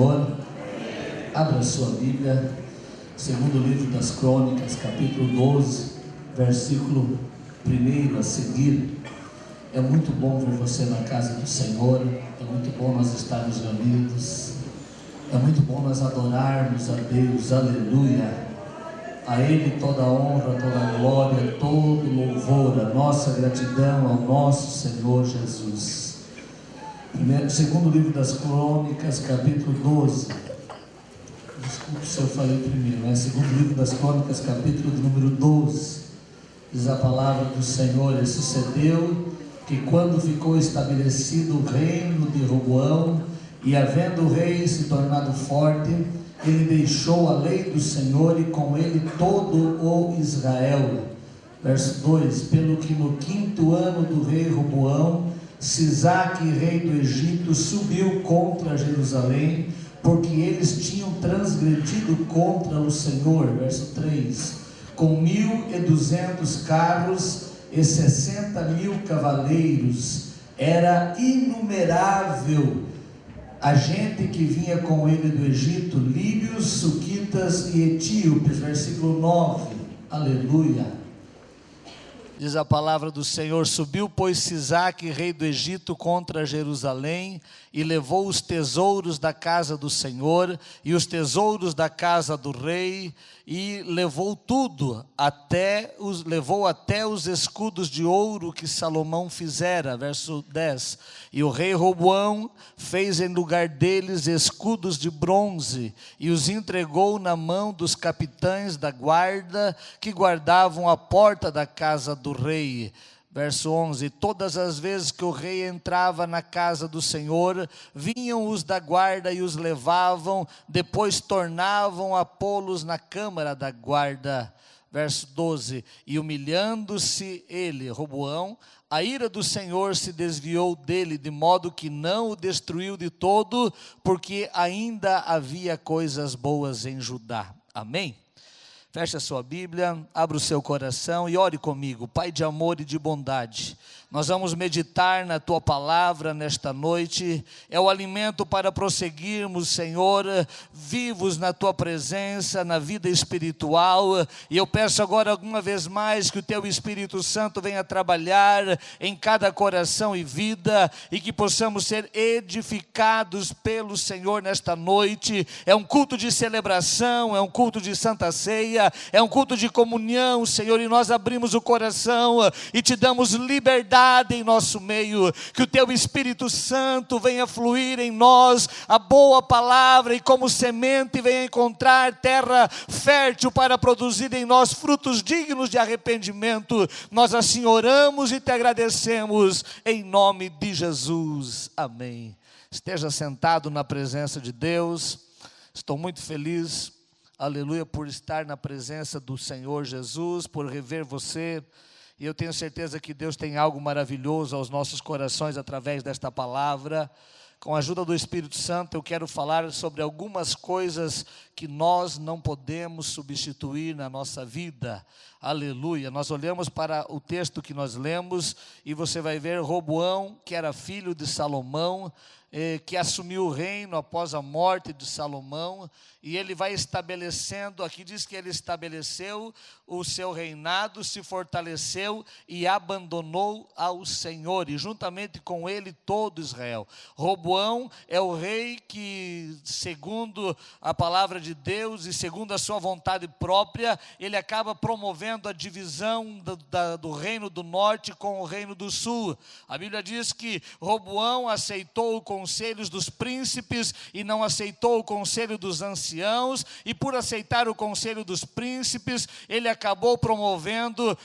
Senhor? Abra a sua Bíblia, segundo livro das Crônicas, capítulo 12, versículo 1 a seguir. É muito bom ver você na casa do Senhor, é muito bom nós estarmos reunidos, é muito bom nós adorarmos a Deus, aleluia. A Ele toda a honra, toda a glória, todo o louvor, a nossa gratidão ao nosso Senhor Jesus. Segundo livro das Crônicas, capítulo 12. Desculpe se eu falei primeiro, segundo livro das Crônicas, capítulo de número 12. Diz a palavra do Senhor: e sucedeu que quando ficou estabelecido o reino de Roboão, e havendo o rei se tornado forte, ele deixou a lei do Senhor e com ele todo o Israel. Verso 2: pelo que no 5º ano do rei Roboão, Sisaque, rei do Egito, subiu contra Jerusalém, porque eles tinham transgredido contra o Senhor. Verso 3: com 1.200 carros e 60.000 cavaleiros, era inumerável a gente que vinha com ele do Egito, líbios, suquitas e etíopes. Versículo 9, aleluia. Diz a palavra do Senhor: subiu, pois, Sisaque, rei do Egito, contra Jerusalém, e levou os tesouros da casa do Senhor, e os tesouros da casa do rei, e levou tudo, levou até os escudos de ouro que Salomão fizera. Verso 10: e o rei Roboão fez em lugar deles escudos de bronze, e os entregou na mão dos capitães da guarda, que guardavam a porta da casa do rei. Verso 11: todas as vezes que o rei entrava na casa do Senhor, vinham os da guarda e os levavam, depois tornavam a pô-los na câmara da guarda. Verso 12: e humilhando-se ele, Roboão, a ira do Senhor se desviou dele, de modo que não o destruiu de todo, porque ainda havia coisas boas em Judá. Amém? Feche a sua Bíblia, abra o seu coração e ore comigo. Pai de amor e de bondade, nós vamos meditar na Tua palavra nesta noite. É o alimento para prosseguirmos, Senhor, vivos na Tua presença, na vida espiritual. E eu peço agora, alguma vez mais, que o Teu Espírito Santo venha trabalhar em cada coração e vida, e que possamos ser edificados pelo Senhor nesta noite. É um culto de celebração, é um culto de Santa Ceia, é um culto de comunhão, Senhor, e nós abrimos o coração e Te damos liberdade em nosso meio. Que o Teu Espírito Santo venha fluir em nós a boa palavra, e como semente venha encontrar terra fértil para produzir em nós frutos dignos de arrependimento. Nós assim oramos e Te agradecemos em nome de Jesus, amém. Esteja sentado na presença de Deus. Estou muito feliz, aleluia, por estar na presença do Senhor Jesus, por rever você, e eu tenho certeza que Deus tem algo maravilhoso aos nossos corações através desta palavra. Com a ajuda do Espírito Santo, eu quero falar sobre algumas coisas que nós não podemos substituir na nossa vida. Aleluia. Nós olhamos para o texto que nós lemos, e você vai ver Roboão, que era filho de Salomão, que assumiu o reino após a morte de Salomão, e ele vai estabelecendo, aqui diz que ele estabeleceu o seu reinado, se fortaleceu e abandonou ao Senhor, e juntamente com ele todo Israel. Roboão é o rei que, segundo a palavra de Deus e segundo a sua vontade própria, ele acaba promovendo a divisão do reino do norte com o reino do sul. A Bíblia diz que Roboão aceitou o conselhos dos príncipes e não aceitou o conselho dos anciãos, e por aceitar o conselho dos príncipes, ele acabou promovendo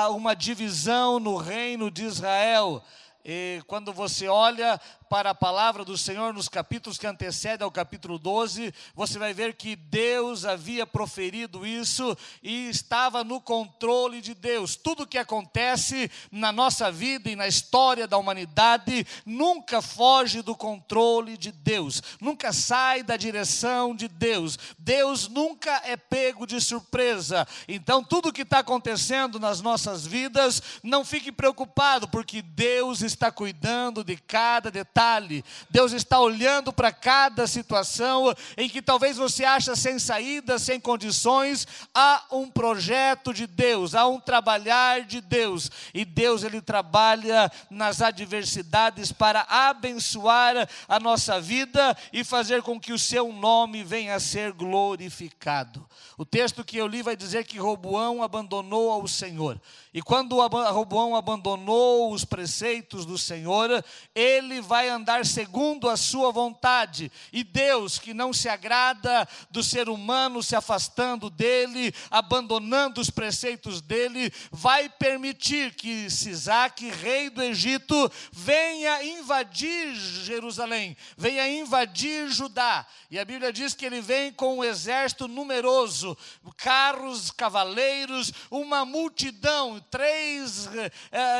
uma divisão no reino de Israel. E quando você olha para a palavra do Senhor nos capítulos que antecedem ao capítulo 12, você vai ver que Deus havia proferido isso e estava no controle de Deus. Tudo que acontece na nossa vida e na história da humanidade nunca foge do controle de Deus, nunca sai da direção de Deus. Deus nunca é pego de surpresa. Então tudo que está acontecendo nas nossas vidas, não fique preocupado, porque Deus está cuidando de cada detalhe detalhe. Deus está olhando para cada situação em que talvez você acha sem saída, sem condições. Há um projeto de Deus, há um trabalhar de Deus. E Deus, Ele trabalha nas adversidades para abençoar a nossa vida e fazer com que o seu nome venha a ser glorificado. O texto que eu li vai dizer que Roboão abandonou ao Senhor. E quando Roboão abandonou os preceitos do Senhor, ele vai andar segundo a sua vontade. E Deus, que não se agrada do ser humano se afastando dele, abandonando os preceitos dele, vai permitir que Sisaque, rei do Egito, venha invadir Jerusalém, venha invadir Judá. E a Bíblia diz que ele vem com um exército numeroso, carros, cavaleiros, uma multidão. 3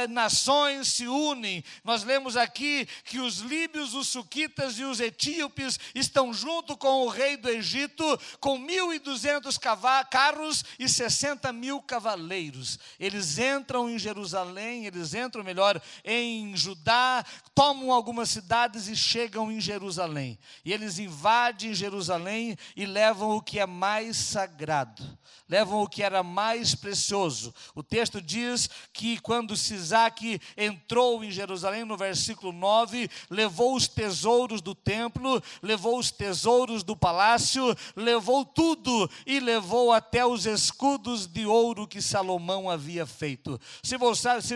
nações se unem. Nós lemos aqui que os líbios, os suquitas e os etíopes estão junto com o rei do Egito, com 1.200 carros e 60.000 cavaleiros. Eles entram em Jerusalém, em Judá, tomam algumas cidades e chegam em Jerusalém. E eles invadem Jerusalém e levam o que é mais sagrado, levam o que era mais precioso. O texto diz que quando Sisaque entrou em Jerusalém, no versículo 9, levou os tesouros do templo, levou os tesouros do palácio, levou tudo e levou até os escudos de ouro que Salomão havia feito. Se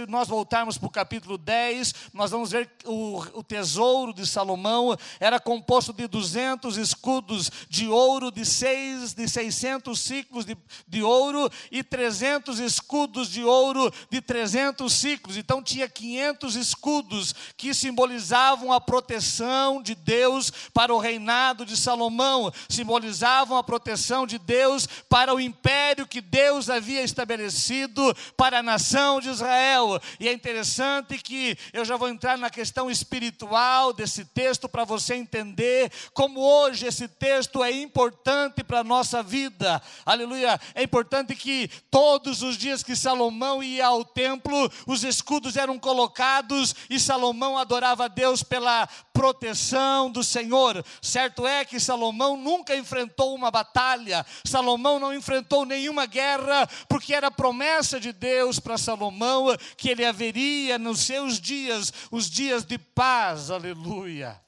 nós voltarmos para o capítulo 10, nós vamos ver que o tesouro de Salomão era composto de 200 escudos de ouro, de 600 ciclos de ouro e 300 escudos de ouro de 300 ciclos. Então tinha 500 escudos que simbolizavam a proteção de Deus para o reinado de Salomão, simbolizavam a proteção de Deus para o império que Deus havia estabelecido para a nação de Israel. E é interessante que eu já vou entrar na questão espiritual desse texto para você entender como hoje esse texto é importante para a nossa vida. Aleluia! É importante que todos os dias que Salomão ia ao templo, os escudos eram colocados e Salomão adorava a Deus pela proteção do Senhor. Certo é que Salomão nunca enfrentou uma batalha, Salomão não enfrentou nenhuma guerra, porque era promessa de Deus para Salomão que ele haveria nos seus dias, os dias de paz. Aleluia!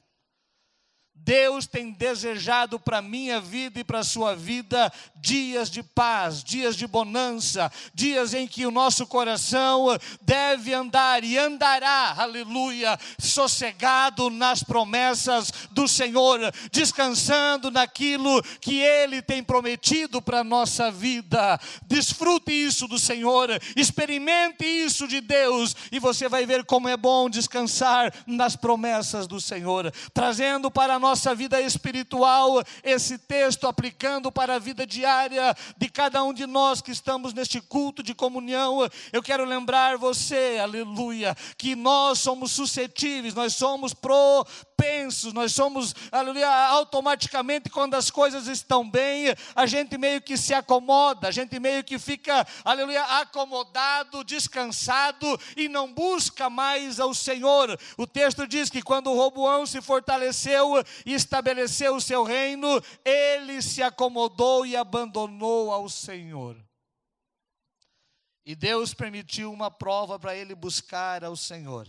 Deus tem desejado para a minha vida e para a sua vida dias de paz, dias de bonança, dias em que o nosso coração deve andar e andará, aleluia, sossegado nas promessas do Senhor, descansando naquilo que Ele tem prometido para a nossa vida. Desfrute isso do Senhor, experimente isso de Deus e você vai ver como é bom descansar nas promessas do Senhor, trazendo para a nossa vida espiritual esse texto, aplicando para a vida diária de cada um de nós que estamos neste culto de comunhão. Eu quero lembrar você, aleluia, que nós somos suscetíveis, nós somos propensos, nós somos, aleluia, automaticamente quando as coisas estão bem, a gente meio que se acomoda, a gente meio que fica, aleluia, acomodado, descansado e não busca mais ao Senhor. O texto diz que quando Roboão se fortaleceu e estabeleceu o seu reino, ele se acomodou e abandonou ao Senhor. E Deus permitiu uma prova para ele buscar ao Senhor.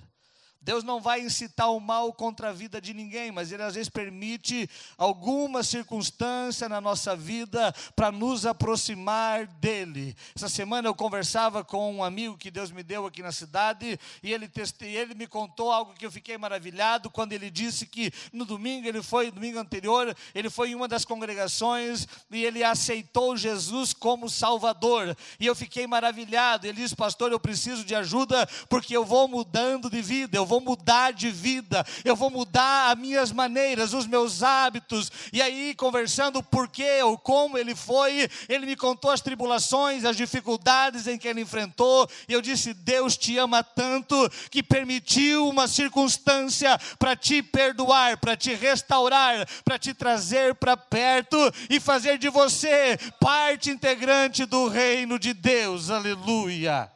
Deus não vai incitar o mal contra a vida de ninguém, mas Ele às vezes permite alguma circunstância na nossa vida para nos aproximar dEle. Essa semana eu conversava com um amigo que Deus me deu aqui na cidade, e ele me contou algo que eu fiquei maravilhado, quando ele disse que no domingo anterior, ele foi em uma das congregações e ele aceitou Jesus como Salvador. E eu fiquei maravilhado. Ele disse: pastor, eu preciso de ajuda porque eu vou mudando de vida, eu vou mudar de vida, eu vou mudar as minhas maneiras, os meus hábitos. E aí, conversando por quê ou como ele foi, ele me contou as tribulações, as dificuldades em que ele enfrentou, e eu disse: Deus te ama tanto que permitiu uma circunstância para te perdoar, para te restaurar, para te trazer para perto e fazer de você parte integrante do reino de Deus. Aleluia!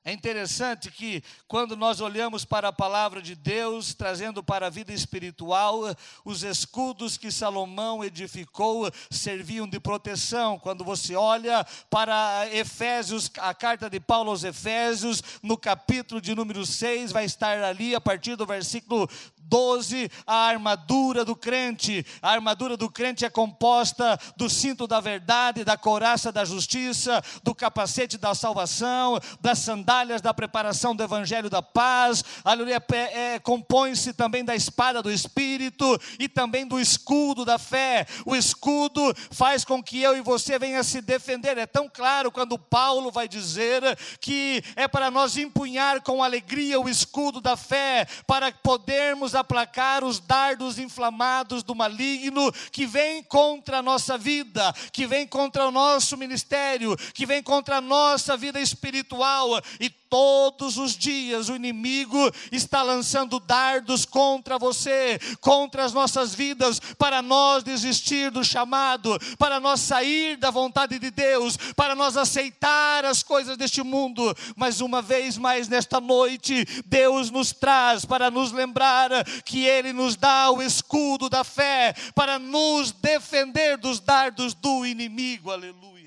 É interessante que quando nós olhamos para a palavra de Deus, trazendo para a vida espiritual, os escudos que Salomão edificou serviam de proteção. Quando você olha para Efésios, a carta de Paulo aos Efésios, no capítulo de número 6, vai estar ali a partir do versículo 12, a armadura do crente. A armadura do crente é composta do cinto da verdade, da couraça da justiça, do capacete da salvação, das sandálias da preparação do evangelho da paz. Aleluia, compõe-se também da espada do Espírito e também do escudo da fé. O escudo faz com que eu e você venha se defender. É tão claro quando Paulo vai dizer que é para nós empunhar com alegria o escudo da fé, para podermos aplacar os dardos inflamados do maligno que vem contra a nossa vida, que vem contra o nosso ministério, que vem contra a nossa vida espiritual. E todos os dias o inimigo está lançando dardos contra você, contra as nossas vidas, para nós desistir do chamado, para nós sair da vontade de Deus, para nós aceitar as coisas deste mundo. Mas uma vez mais nesta noite, Deus nos traz para nos lembrar que Ele nos dá o escudo da fé, para nos defender dos dardos do inimigo. Aleluia.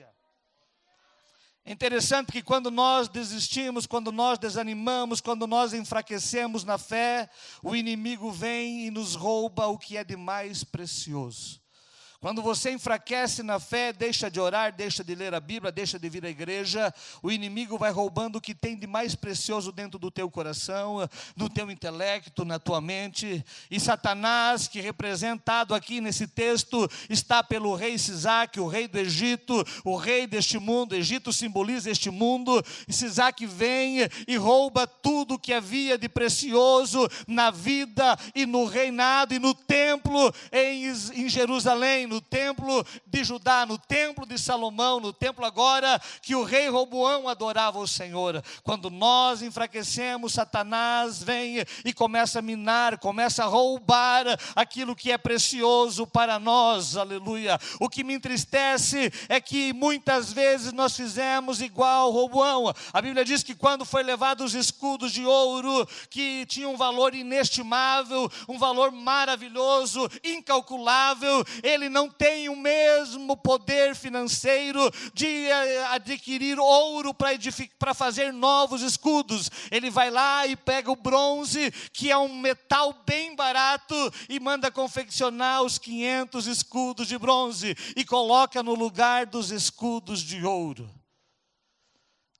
É interessante que quando nós desistimos, quando nós desanimamos, quando nós enfraquecemos na fé, o inimigo vem e nos rouba o que é de mais precioso. Quando você enfraquece na fé, deixa de orar, deixa de ler a Bíblia, deixa de vir à igreja, o inimigo vai roubando o que tem de mais precioso dentro do teu coração, no teu intelecto, na tua mente. E Satanás, que representado aqui nesse texto, está pelo rei Sisaque, o rei do Egito, o rei deste mundo. O Egito simboliza este mundo, e Sisaque vem e rouba tudo que havia de precioso na vida e no reinado e no templo em Jerusalém, no templo de Judá, no templo de Salomão, no templo agora que o rei Roboão adorava o Senhor. Quando nós enfraquecemos, Satanás vem e começa a minar, começa a roubar aquilo que é precioso para nós. Aleluia. O que me entristece é que muitas vezes nós fizemos igual Roboão. A Bíblia diz que quando foi levado os escudos de ouro, que tinham um valor inestimável, um valor maravilhoso, incalculável, ele não tem o mesmo poder financeiro de adquirir ouro para fazer novos escudos. Ele vai lá e pega o bronze, que é um metal bem barato, e manda confeccionar os 500 escudos de bronze e coloca no lugar dos escudos de ouro.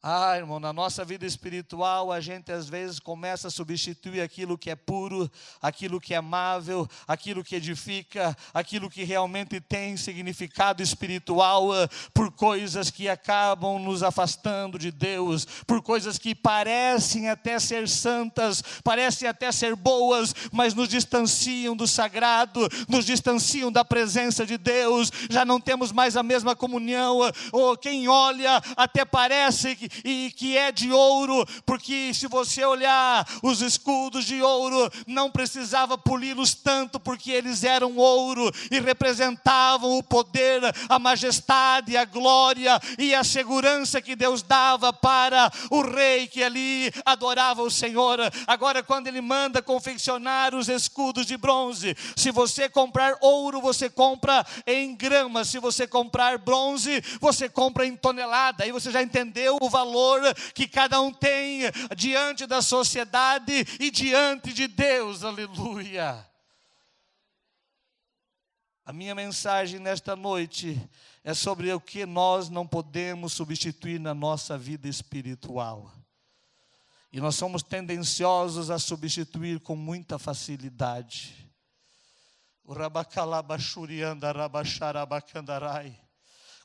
Ah, irmão, na nossa vida espiritual, a gente às vezes começa a substituir aquilo que é puro, aquilo que é amável, aquilo que edifica, aquilo que realmente tem significado espiritual, por coisas que acabam nos afastando de Deus, por coisas que parecem até ser santas, parecem até ser boas, mas nos distanciam do sagrado, nos distanciam da presença de Deus. Já não temos mais a mesma comunhão, ou quem olha até parece que é de ouro, porque se você olhar os escudos de ouro, não precisava poli-los tanto, porque eles eram ouro e representavam o poder, a majestade, a glória e a segurança que Deus dava para o rei que ali adorava o Senhor. Agora, quando ele manda confeccionar os escudos de bronze, se você comprar ouro, você compra em gramas, se você comprar bronze, você compra em tonelada. Aí você já entendeu o valor que cada um tem diante da sociedade e diante de Deus. Aleluia. A minha mensagem nesta noite é sobre o que nós não podemos substituir na nossa vida espiritual. E nós somos tendenciosos a substituir com muita facilidade. O rabacalabachurianda rabacharabacandarai.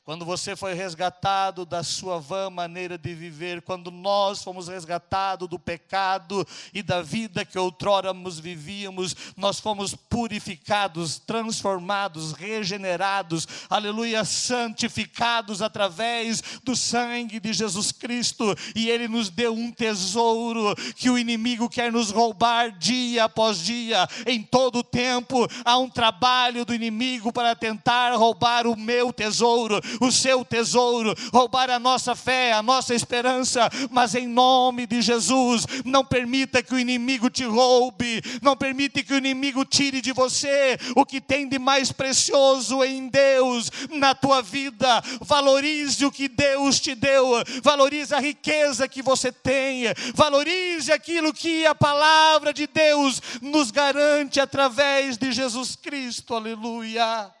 Quando você foi resgatado da sua vã maneira de viver, quando nós fomos resgatados do pecado e da vida que outrora vivíamos, nós fomos purificados, transformados, regenerados, aleluia, santificados através do sangue de Jesus Cristo. E Ele nos deu um tesouro que o inimigo quer nos roubar dia após dia. Em todo o tempo há um trabalho do inimigo para tentar roubar o meu tesouro. o seu tesouro, roubar a nossa fé, a nossa esperança. Mas em nome de Jesus, não permita que o inimigo te roube, não permita que o inimigo tire de você o que tem de mais precioso em Deus, na tua vida. Valorize o que Deus te deu, valorize a riqueza que você tem, valorize aquilo que a palavra de Deus nos garante através de Jesus Cristo, aleluia.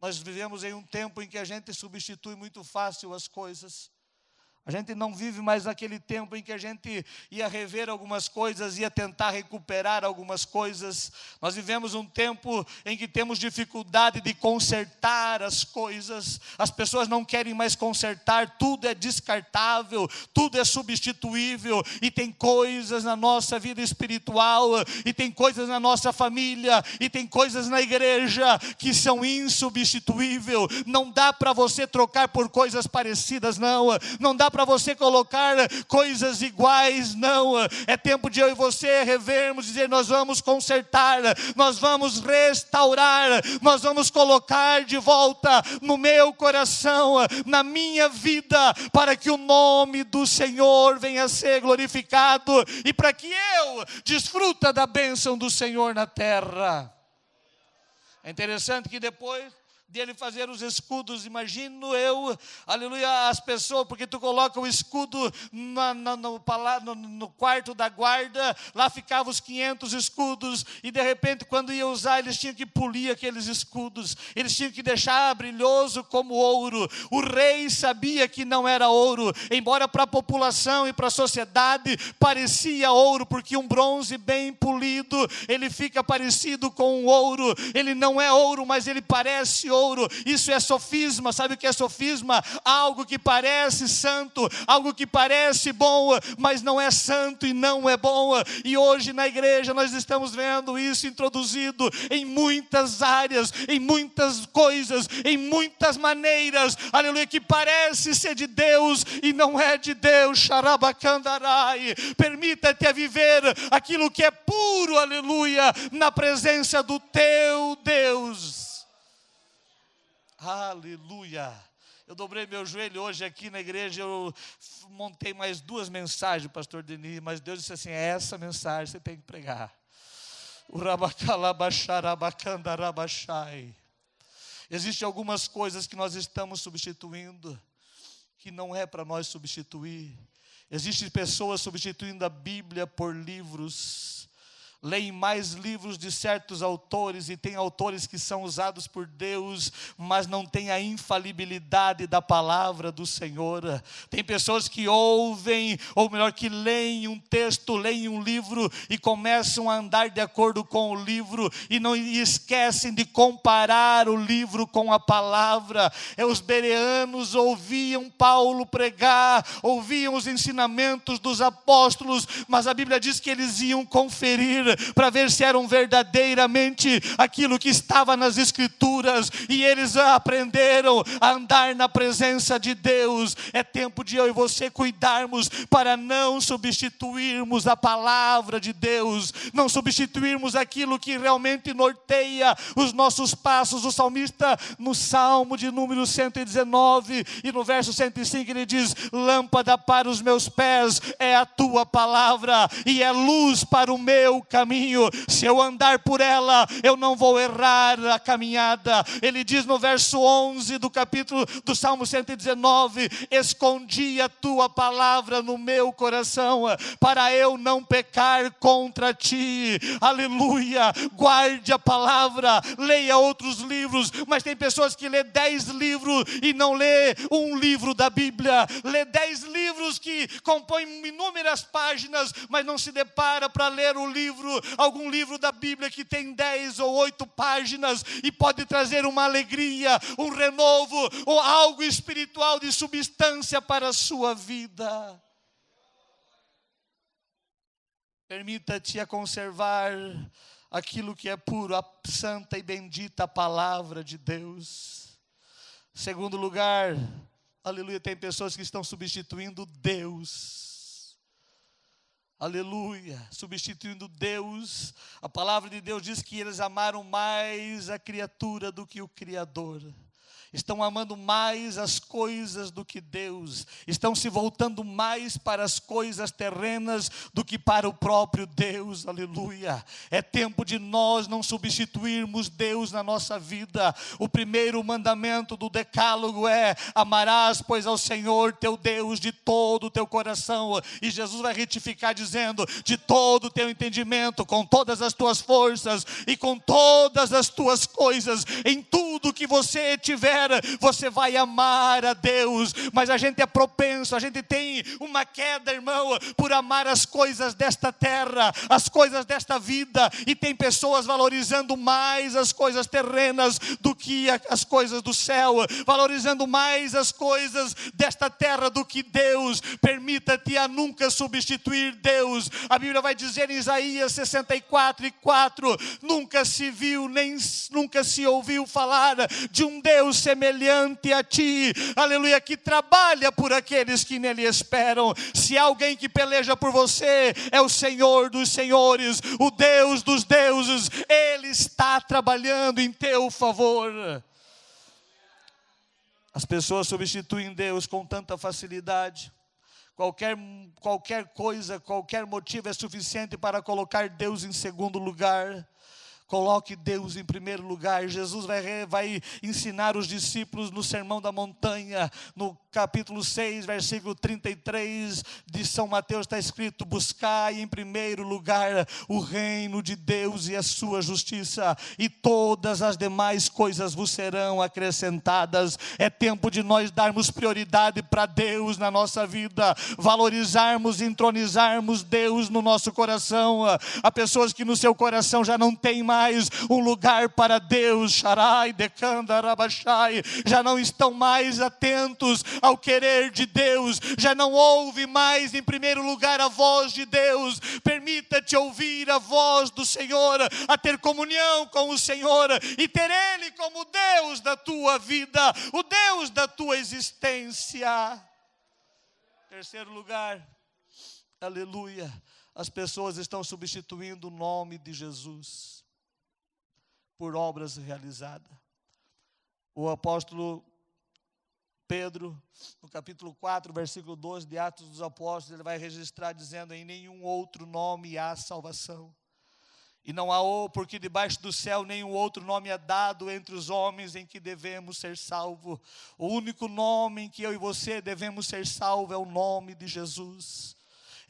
Nós vivemos em um tempo em que a gente substitui muito fácil as coisas. A gente não vive mais naquele tempo em que a gente ia rever algumas coisas, ia tentar recuperar algumas coisas. Nós vivemos um tempo em que temos dificuldade de consertar as coisas. As pessoas não querem mais consertar, tudo é descartável, tudo é substituível. E tem coisas na nossa vida espiritual, e tem coisas na nossa família, e tem coisas na igreja que são insubstituíveis. Não dá para você trocar por coisas parecidas, não dá para você colocar coisas iguais, não. É tempo de eu e você revermos, dizer: nós vamos consertar, nós vamos restaurar, nós vamos colocar de volta no meu coração, na minha vida, para que o nome do Senhor venha a ser glorificado e para que eu desfruta da bênção do Senhor na terra. É interessante que depois de ele fazer os escudos, imagino eu, aleluia, as pessoas, porque tu coloca o escudo no quarto da guarda, lá ficavam os 500 escudos, e de repente quando ia usar, eles tinham que polir aqueles escudos, eles tinham que deixar brilhoso como ouro. O rei sabia que não era ouro, embora para a população e para a sociedade parecia ouro, porque um bronze bem polido, ele fica parecido com um ouro. Ele não é ouro, mas ele parece ouro. Isso é sofisma. Sabe o que é sofisma? Algo que parece santo, algo que parece bom, mas não é santo e não é bom. E hoje na igreja nós estamos vendo isso introduzido em muitas áreas, em muitas coisas, em muitas maneiras, aleluia, que parece ser de Deus e não é de Deus. Xarabacandarai. Permita-te a viver aquilo que é puro, aleluia, na presença do teu Deus. Aleluia. Eu dobrei meu joelho hoje aqui na igreja, eu montei mais 2 mensagens, pastor Denis, mas Deus disse assim: é essa mensagem que você tem que pregar. Existem algumas coisas que nós estamos substituindo, que não é para nós substituir. Existem pessoas substituindo a Bíblia por livros. Leem mais livros de certos autores, e tem autores que são usados por Deus, mas não tem a infalibilidade da palavra do Senhor. Tem pessoas que ouvem, ou melhor, que leem um texto, leem um livro e começam a andar de acordo com o livro e esquecem de comparar o livro com a palavra. Os bereanos ouviam Paulo pregar, ouviam os ensinamentos dos apóstolos, mas a Bíblia diz que eles iam conferir para ver se eram verdadeiramente aquilo que estava nas Escrituras, e eles aprenderam a andar na presença de Deus. É tempo de eu e você cuidarmos para não substituirmos a palavra de Deus, não substituirmos aquilo que realmente norteia os nossos passos. O salmista, no Salmo de número 119 e no verso 105, ele diz: lâmpada para os meus pés é a tua palavra, e é luz para o meu caminho. Se eu andar por ela, eu não vou errar a caminhada. Ele diz no verso 11 do Salmo 119: escondi a tua palavra no meu coração, para eu não pecar contra ti. Aleluia. Guarde a palavra, leia outros livros, mas tem pessoas que lê 10 livros e não lê um livro da Bíblia. Lê 10 livros que compõem inúmeras páginas, mas não se depara para ler o livro, algum livro da Bíblia que tem 10 ou 8 páginas e pode trazer uma alegria, um renovo ou algo espiritual de substância para a sua vida. Permita-te a conservar aquilo que é puro, a santa e bendita palavra de Deus. Segundo lugar, aleluia, tem pessoas que estão substituindo Deus. Aleluia, substituindo Deus. A palavra de Deus diz que eles amaram mais a criatura do que o Criador. Estão amando mais as coisas do que Deus. Estão se voltando mais para as coisas terrenas do que para o próprio Deus. Aleluia. É tempo de nós não substituirmos Deus na nossa vida. O primeiro mandamento do decálogo é: amarás, pois, ao Senhor teu Deus de todo o teu coração. E Jesus vai retificar dizendo: de todo o teu entendimento, com todas as tuas forças e com todas as tuas coisas, em tudo que você tiver, você vai amar a Deus. Mas a gente é propenso, a gente tem uma queda, irmão, por amar as coisas desta terra, as coisas desta vida, e tem pessoas valorizando mais as coisas terrenas do que as coisas do céu, valorizando mais as coisas desta terra do que Deus. Permita-te a nunca substituir Deus. A Bíblia vai dizer em Isaías 64:4: nunca se viu, nem nunca se ouviu falar de um Deus semelhante a ti, aleluia, que trabalha por aqueles que nele esperam. Se há alguém que peleja por você, é o Senhor dos senhores, o Deus dos deuses. Ele está trabalhando em teu favor. As pessoas substituem Deus com tanta facilidade. Qualquer coisa, qualquer motivo é suficiente para colocar Deus em segundo lugar. Coloque Deus em primeiro lugar. Jesus vai ensinar os discípulos no Sermão da Montanha, no capítulo 6, versículo 33 de São Mateus, está escrito: buscai em primeiro lugar o reino de Deus e a sua justiça, e todas as demais coisas vos serão acrescentadas. É tempo de nós darmos prioridade para Deus na nossa vida, valorizarmos, entronizarmos Deus no nosso coração. Há pessoas que no seu coração já não tem mais um lugar para Deus, Sharai, Decanda, Rabashai, já não estão mais atentos ao querer de Deus, já não ouve mais em primeiro lugar a voz de Deus. Permita-te ouvir a voz do Senhor, a ter comunhão com o Senhor e ter Ele como Deus da tua vida, o Deus da tua existência. Terceiro lugar, aleluia, as pessoas estão substituindo o nome de Jesus por obras realizadas. O apóstolo Pedro, no capítulo 4, versículo 12 de Atos dos Apóstolos, ele vai registrar dizendo: em nenhum outro nome há salvação. E não há porque debaixo do céu nenhum outro nome é dado entre os homens em que devemos ser salvos. O único nome em que eu e você devemos ser salvos é o nome de Jesus.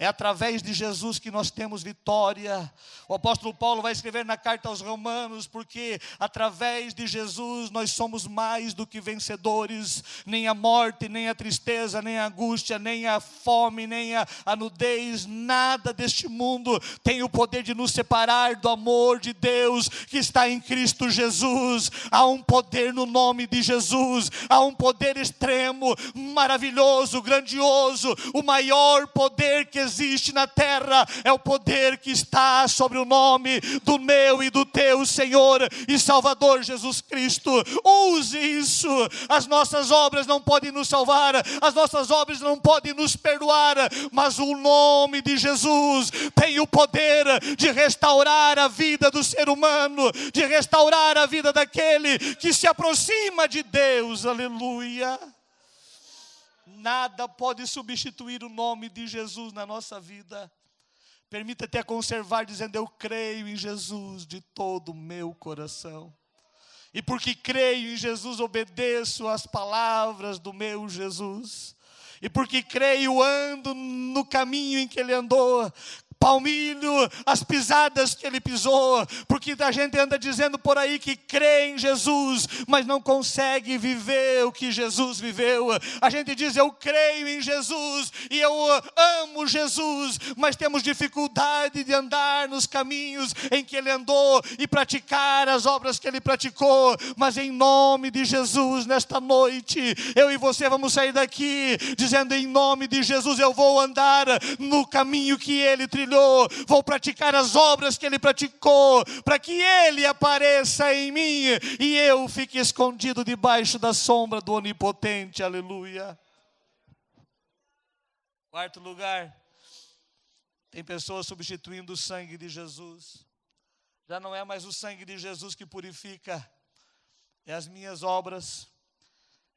É através de Jesus que nós temos vitória. O apóstolo Paulo vai escrever na carta aos Romanos: porque através de Jesus nós somos mais do que vencedores. Nem a morte, nem a tristeza, nem a angústia, nem a fome, nem a nudez, nada deste mundo tem o poder de nos separar do amor de Deus que está em Cristo Jesus. Há um poder no nome de Jesus, há um poder extremo, maravilhoso, grandioso. O maior poder que existe na terra é o poder que está sobre o nome do meu e do teu Senhor e Salvador Jesus Cristo. Use isso. As nossas obras não podem nos salvar, as nossas obras não podem nos perdoar, mas o nome de Jesus tem o poder de restaurar a vida do ser humano, de restaurar a vida daquele que se aproxima de Deus. Aleluia. Nada pode substituir o nome de Jesus na nossa vida. Permita-te a conservar dizendo: eu creio em Jesus de todo o meu coração. E porque creio em Jesus, obedeço às palavras do meu Jesus. E porque creio, ando no caminho em que Ele andou. Palmilho as pisadas que Ele pisou, porque a gente anda dizendo por aí que crê em Jesus, mas não consegue viver o que Jesus viveu. A gente diz: eu creio em Jesus e eu amo Jesus, mas temos dificuldade de andar nos caminhos em que Ele andou e praticar as obras que Ele praticou. Mas em nome de Jesus, nesta noite, eu e você vamos sair daqui dizendo: em nome de Jesus eu vou andar no caminho que Ele trilhou, vou praticar as obras que Ele praticou, para que Ele apareça em mim e eu fique escondido debaixo da sombra do Onipotente. Aleluia. Quarto lugar, Tem pessoas substituindo o sangue de Jesus. Já não é mais o sangue de Jesus que purifica, é as minhas obras,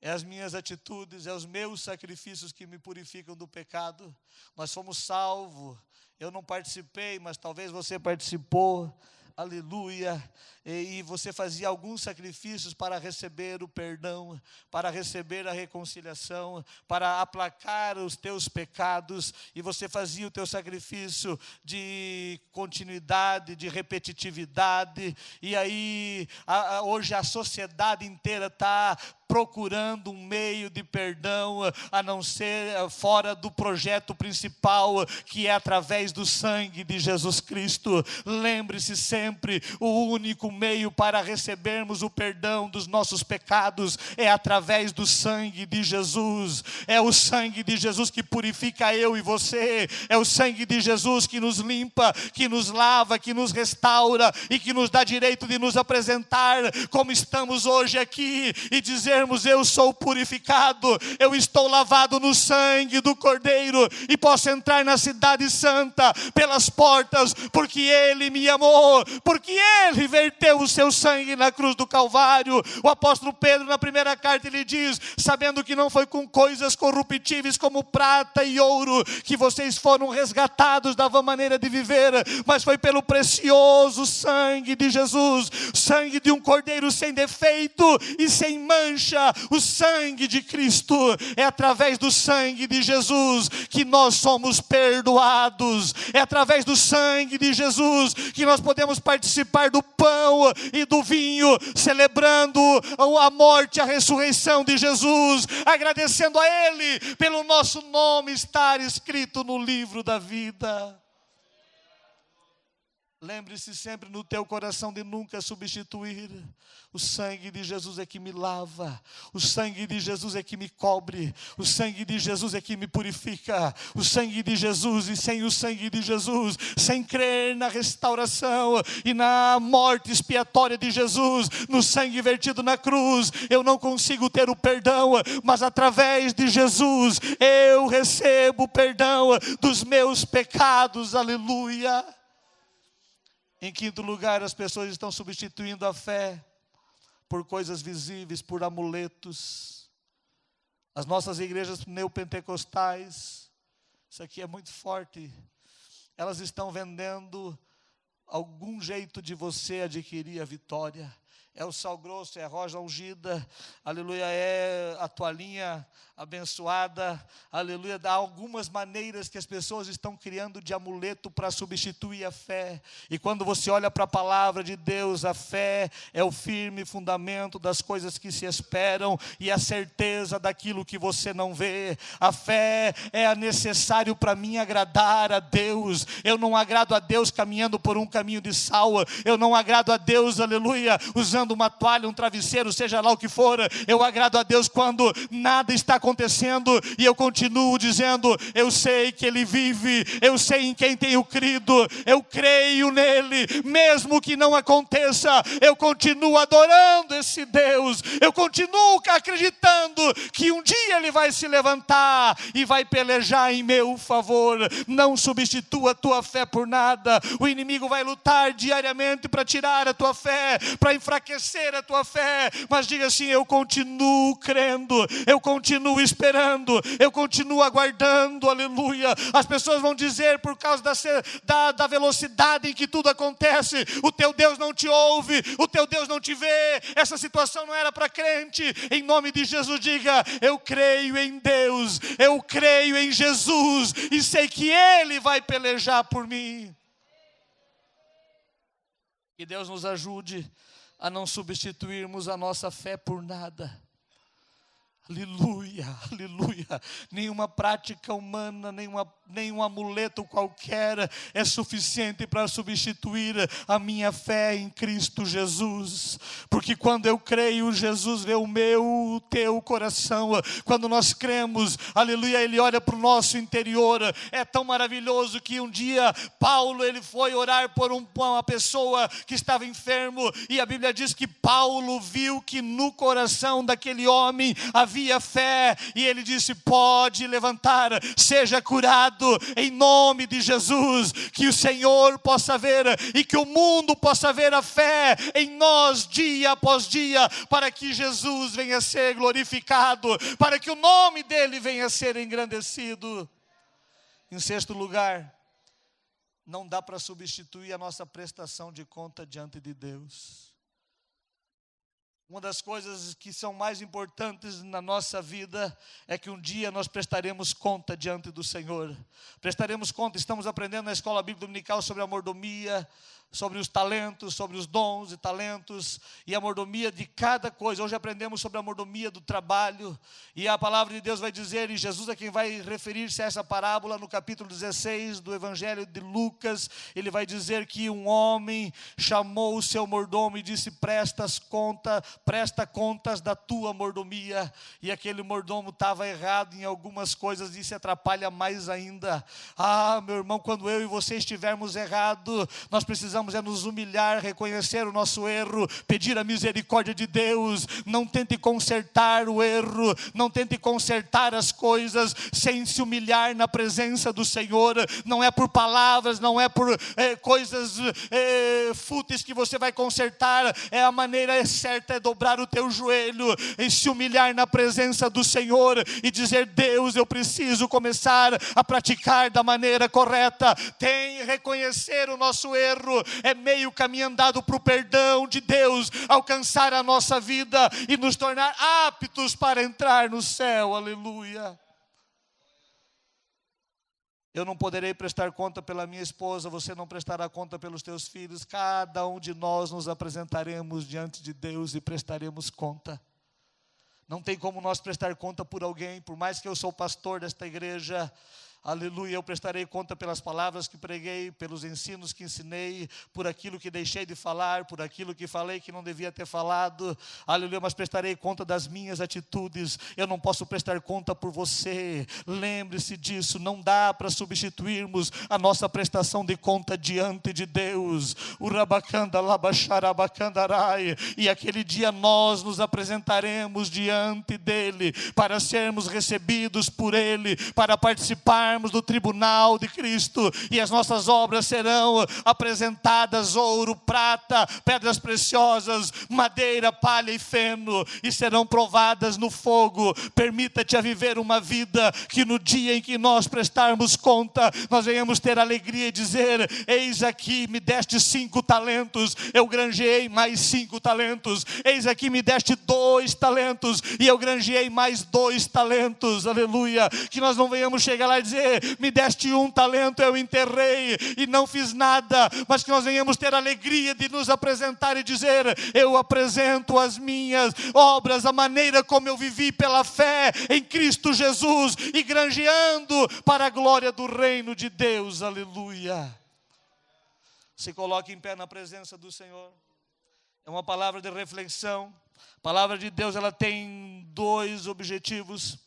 é as minhas atitudes, é os meus sacrifícios que me purificam do pecado. Nós fomos salvos. Eu não participei, mas talvez você participou. Aleluia. E você fazia alguns sacrifícios para receber o perdão, para receber a reconciliação, para aplacar os teus pecados, e você fazia o teu sacrifício de continuidade, de repetitividade, e aí hoje a sociedade inteira está procurando um meio de perdão, a não ser fora do projeto principal, que é através do sangue de Jesus Cristo. Lembre-se sempre, o único meio para recebermos o perdão dos nossos pecados é através do sangue de Jesus. É o sangue de Jesus que purifica eu e você, é o sangue de Jesus que nos limpa, que nos lava, que nos restaura e que nos dá direito de nos apresentar como estamos hoje aqui e dizer: eu sou purificado, eu estou lavado no sangue do Cordeiro e posso entrar na cidade santa pelas portas, porque Ele me amou, porque Ele verteu o seu sangue na cruz do Calvário. O apóstolo Pedro, na primeira carta, ele diz: sabendo que não foi com coisas corruptíveis como prata e ouro que vocês foram resgatados da vã maneira de viver, mas foi pelo precioso sangue de Jesus, sangue de um Cordeiro sem defeito e sem mancha. O sangue de Cristo, é através do sangue de Jesus que nós somos perdoados, é através do sangue de Jesus que nós podemos participar do pão e do vinho, celebrando a morte e a ressurreição de Jesus, agradecendo a Ele pelo nosso nome estar escrito no livro da vida. Lembre-se sempre no teu coração de nunca substituir. O sangue de Jesus é que me lava, o sangue de Jesus é que me cobre, o sangue de Jesus é que me purifica, o sangue de Jesus. E sem o sangue de Jesus, sem crer na restauração e na morte expiatória de Jesus, no sangue vertido na cruz, eu não consigo ter o perdão, mas através de Jesus eu recebo o perdão dos meus pecados. Aleluia. Em quinto lugar, as pessoas estão substituindo a fé por coisas visíveis, por amuletos. As nossas igrejas neopentecostais, isso aqui é muito forte, elas estão vendendo algum jeito de você adquirir a vitória. É o sal grosso, é a rosa ungida, aleluia, é a toalhinha abençoada, aleluia. Há algumas maneiras que as pessoas estão criando de amuleto para substituir a fé. E quando você olha para a palavra de Deus, a fé é o firme fundamento das coisas que se esperam e a certeza daquilo que você não vê. A fé é necessário para mim agradar a Deus. Eu não agrado a Deus caminhando por um caminho de sal, eu não agrado a Deus, aleluia, usando uma toalha, um travesseiro, seja lá o que for. Eu agrado a Deus quando nada está acontecendo e eu continuo dizendo: eu sei que Ele vive, eu sei em quem tenho crido, eu creio nele, mesmo que não aconteça, eu continuo adorando esse Deus, eu continuo acreditando que um dia Ele vai se levantar e vai pelejar em meu favor. Não substitua a tua fé por nada. O inimigo vai lutar diariamente para tirar a tua fé, para enfraquecer a tua fé, mas diga assim: eu continuo crendo, eu continuo esperando, eu continuo aguardando, aleluia. As pessoas vão dizer, por causa da velocidade em que tudo acontece: o teu Deus não te ouve, o teu Deus não te vê, essa situação não era para crente. Em nome de Jesus, diga: eu creio em Deus, eu creio em Jesus e sei que Ele vai pelejar por mim. Que Deus nos ajude a não substituirmos a nossa fé por nada. Aleluia, aleluia. Nenhuma prática humana, nenhum amuleto qualquer é suficiente para substituir a minha fé em Cristo Jesus. Porque quando eu creio, Jesus vê o meu, o teu coração. Quando nós cremos, aleluia, Ele olha para o nosso interior. É tão maravilhoso que um dia Paulo, ele foi orar por uma pessoa que estava enfermo, e a Bíblia diz que Paulo viu que no coração daquele homem havia havia fé, e ele disse: pode levantar, seja curado, em nome de Jesus. Que o Senhor possa ver, e que o mundo possa ver a fé em nós, dia após dia, para que Jesus venha a ser glorificado, para que o nome dele venha a ser engrandecido. Em sexto lugar, não dá para substituir a nossa prestação de conta diante de Deus. Uma das coisas que são mais importantes na nossa vida é que um dia nós prestaremos conta diante do Senhor. Prestaremos conta. Estamos aprendendo na escola bíblica dominical sobre a mordomia, sobre os talentos, sobre os dons e talentos e a mordomia de cada coisa. Hoje aprendemos sobre a mordomia do trabalho, e a palavra de Deus vai dizer, e Jesus é quem vai referir-se a essa parábola no capítulo 16 do Evangelho de Lucas. Ele vai dizer que um homem chamou o seu mordomo e disse: presta contas da tua mordomia. E aquele mordomo estava errado em algumas coisas, e se atrapalha mais ainda. Meu irmão, quando eu e você estivermos errados, nós precisamos nos humilhar, reconhecer o nosso erro, pedir a misericórdia de Deus. Não tente consertar o erro, não tente consertar as coisas sem se humilhar na presença do Senhor. Não é por palavras, não é por coisas fúteis que você vai consertar. A maneira certa é dobrar o teu joelho e se humilhar na presença do Senhor e dizer: Deus, eu preciso começar a praticar da maneira correta. Reconhecer o nosso erro é meio caminho andado para o perdão de Deus alcançar a nossa vida e nos tornar aptos para entrar no céu. Aleluia. Eu não poderei prestar conta pela minha esposa, você não prestará conta pelos teus filhos. Cada um de nós nos apresentaremos diante de Deus e prestaremos conta. Não tem como nós prestar conta por alguém, por mais que eu sou pastor desta igreja. Aleluia, eu prestarei conta pelas palavras que preguei, pelos ensinos que ensinei, por aquilo que deixei de falar, por aquilo que falei que não devia ter falado. Aleluia, mas prestarei conta das minhas atitudes. Eu não posso prestar conta por você. Lembre-se disso, não dá para substituirmos a nossa prestação de conta diante de Deus. E aquele dia nós nos apresentaremos diante dele, para sermos recebidos por ele, para participar do tribunal de Cristo, e as nossas obras serão apresentadas: ouro, prata, pedras preciosas, madeira, palha e feno, e serão provadas no fogo. Permita-te a viver uma vida que no dia em que nós prestarmos conta, nós venhamos ter alegria e dizer: eis aqui me deste 5 talentos, eu granjeei mais 5 talentos. Eis aqui me deste 2 talentos, e eu granjeei mais 2 talentos. Aleluia. Que nós não venhamos chegar lá e dizer: me deste 1 talento, eu enterrei e não fiz nada. Mas que nós venhamos ter alegria de nos apresentar e dizer: eu apresento as minhas obras, a maneira como eu vivi pela fé em Cristo Jesus, e granjeando para a glória do reino de Deus. Aleluia. Se coloque em pé na presença do Senhor. É uma palavra de reflexão. A palavra de Deus, ela tem 2 objetivos.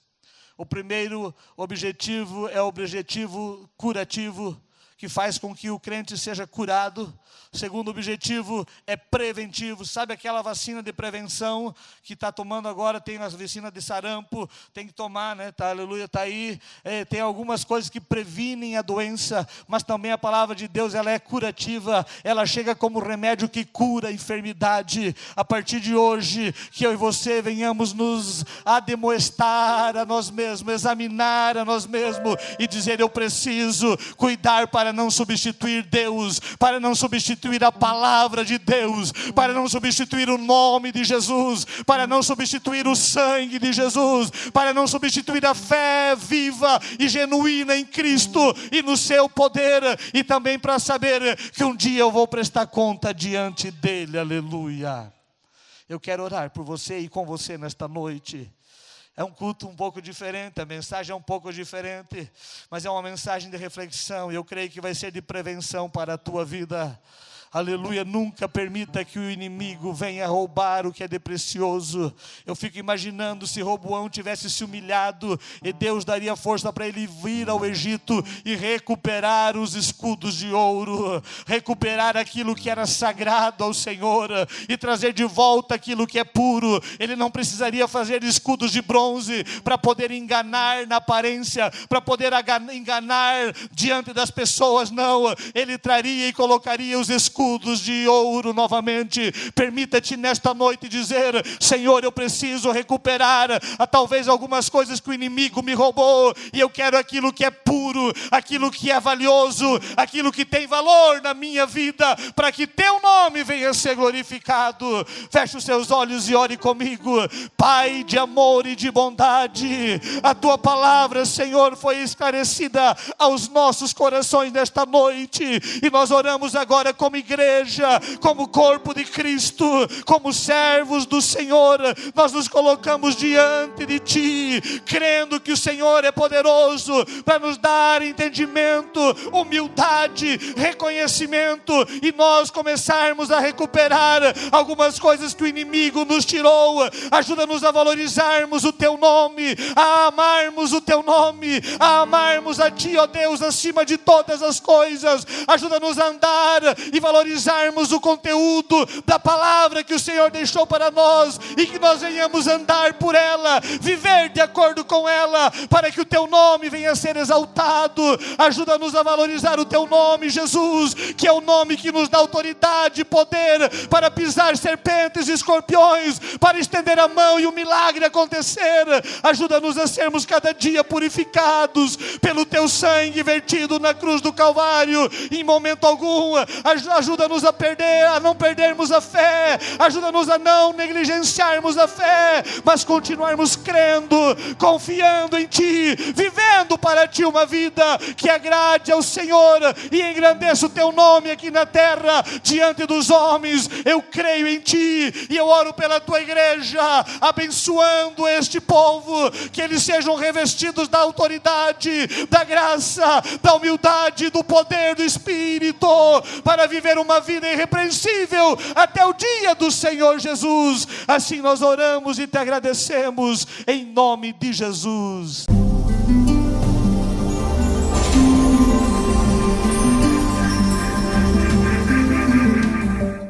O primeiro objetivo é o objetivo curativo, que faz com que o crente seja curado. O segundo objetivo é preventivo. Sabe aquela vacina de prevenção que está tomando agora? Tem a vacina de sarampo, tem que tomar, né? Tá, aleluia, está aí. Tem algumas coisas que previnem a doença, mas também a palavra de Deus, ela é curativa. Ela chega como remédio que cura a enfermidade. A partir de hoje, que eu e você venhamos nos ademoestar a nós mesmos, examinar a nós mesmos e dizer: eu preciso cuidar para não substituir Deus, para não substituir a palavra de Deus, para não substituir o nome de Jesus, para não substituir o sangue de Jesus, para não substituir a fé viva e genuína em Cristo e no seu poder, e também para saber que um dia eu vou prestar conta diante dele. Aleluia. Eu quero orar por você e com você nesta noite. É um culto um pouco diferente, a mensagem é um pouco diferente, mas é uma mensagem de reflexão, e eu creio que vai ser de prevenção para a tua vida. Aleluia, nunca permita que o inimigo venha roubar o que é de precioso. Eu fico imaginando se Roboão tivesse se humilhado e Deus daria força para ele vir ao Egito e recuperar os escudos de ouro, recuperar aquilo que era sagrado ao Senhor e trazer de volta aquilo que é puro. Ele não precisaria fazer escudos de bronze para poder enganar na aparência, para poder enganar diante das pessoas, não. Ele traria e colocaria os escudos de ouro novamente. Permita-te nesta noite dizer: Senhor, eu preciso recuperar talvez algumas coisas que o inimigo me roubou, e eu quero aquilo que é puro, aquilo que é valioso, aquilo que tem valor na minha vida, para que teu nome venha a ser glorificado. Feche os seus olhos e ore comigo. Pai de amor e de bondade, a tua palavra, Senhor, foi esclarecida aos nossos corações nesta noite, e nós oramos agora como igreja, como corpo de Cristo, como servos do Senhor. Nós nos colocamos diante de Ti, crendo que o Senhor é poderoso para nos dar entendimento, humildade, reconhecimento, e nós começarmos a recuperar algumas coisas que o inimigo nos tirou. Ajuda-nos a valorizarmos o Teu nome, a amarmos o Teu nome, a amarmos a Ti, ó Deus, acima de todas as coisas. Ajuda-nos a andar e valorizarmos o conteúdo da palavra que o Senhor deixou para nós, e que nós venhamos andar por ela, viver de acordo com ela, para que o Teu nome venha a ser exaltado. Ajuda-nos a valorizar o Teu nome, Jesus, que é o nome que nos dá autoridade e poder para pisar serpentes e escorpiões, para estender a mão e o milagre acontecer. Ajuda-nos a sermos cada dia purificados pelo Teu sangue vertido na cruz do Calvário. Em momento algum, ajuda-nos a não perdermos a fé, ajuda-nos a não negligenciarmos a fé, mas continuarmos crendo, confiando em Ti, vivendo para Ti uma vida que agrade ao Senhor e engrandeça o Teu nome aqui na terra, diante dos homens. Eu creio em Ti e eu oro pela Tua igreja, abençoando este povo, que eles sejam revestidos da autoridade, da graça, da humildade, do poder do Espírito, para viver uma vida irrepreensível até o dia do Senhor Jesus. Assim nós oramos e Te agradecemos, em nome de Jesus.